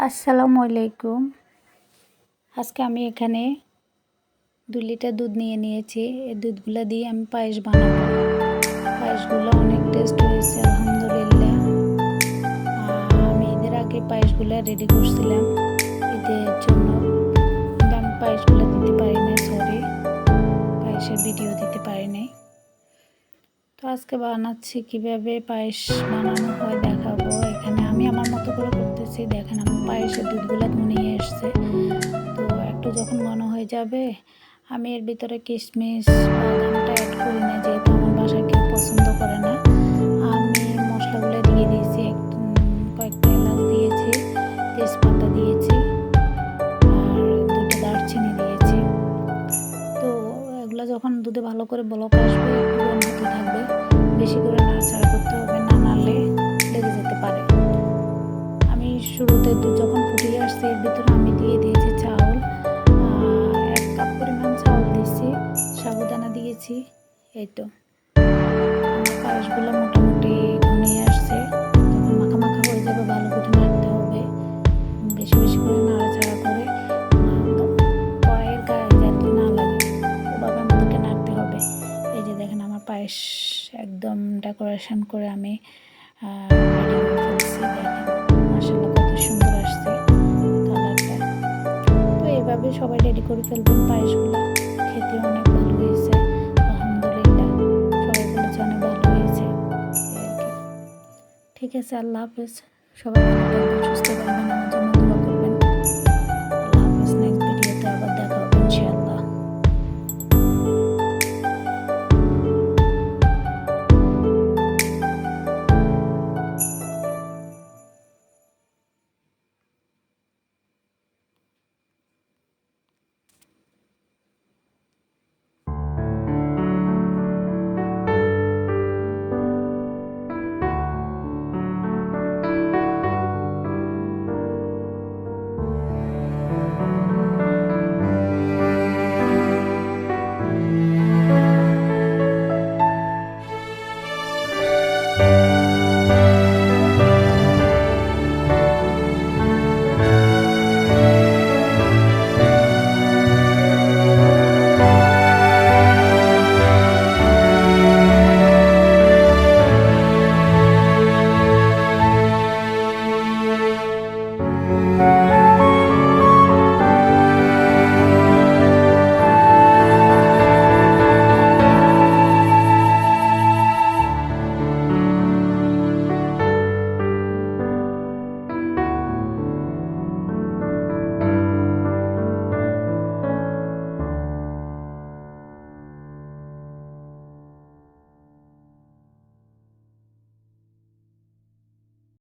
আসসালামু আলাইকুম। আজকে আমি এখানে 2 লিটার দুধ নিয়েছি। এই দুধগুলা দিয়ে আমি পায়েস বানাবো। পায়েসগুলো অনেক টেস্ট হয়েছে আলহামদুলিল্লাহ। আমি ঈদের আগে পায়েসগুলো রেডি করছিলাম ঈদের জন্য, কিন্তু আমি পায়েসগুলো দিতে পারি নাই, সরি, পায়েসের ভিডিও দিতে পারি নাই। তো আজকে বানাচ্ছি, কিভাবে পায়েস বানানো হয় দেখাবো। এখানে আমি আমার মতো করে করতেছি। দেখেন আমার পায়েসের দুধগুলো ঘনিয়ে এসছে। তো একটু যখন ঘন হয়ে যাবে, আমি এর ভিতরে কিশমিশ বাদামটা অ্যাড করি না, যেহেতু আমার বাসায় কেউ পছন্দ করে না। আমি মশলাগুলো দিয়ে দিয়েছি, কয়েকটা এলাচ দিয়েছি, তেজপাতা দিয়েছি আর 2টা দারচিনি দিয়েছি। তো এগুলো যখন দুধে ভালো করে বলক আসবে, একটু গরম হতে থাকবে, বেশি করে নাড়াচাড়া করতে হবে, না নাড়লে লেগে যেতে পারে। আমি শুরুতে দুধ যখন ফুটিয়ে আসছে, এর ভিতরে আমি দিয়ে দিয়েছি চাউল, 1 কাপ পরিমাণ চাউল দিয়েছি, সাবুদানা দিয়েছি। এই তো আমার পায়েসগুলো মোটামুটি ঘনিয়ে আসছে, যখন মাখা মাখা হয়ে যাবে ভালো করে নাড়তে হবে, বেশি বেশি করে নাড়াচাড়া করে কড়াইয়ের গায়ে যাতে না লাগে ওভাবে আমাদেরকে নাড়তে হবে। এই যে দেখেন আমার পায়েস একদম ডেকোরেশন করে আমি রেডি করে ফেলছি। দেখেন মাশাআল্লাহ কত সুন্দর আসছে কালারটা। তো এইভাবে সবাই রেডি করে ফেলবেন পায়েসগুলো, খেতে অনেক ভালো হয়েছে আলহামদুলিল্লাহ, সবাই বলেছে অনেক ভালো হয়েছে। ঠিক আছে, আল্লাহ হাফেজ। সবাই ভালো থাকবেন, সুস্থ থাকবেন, আমার জন্য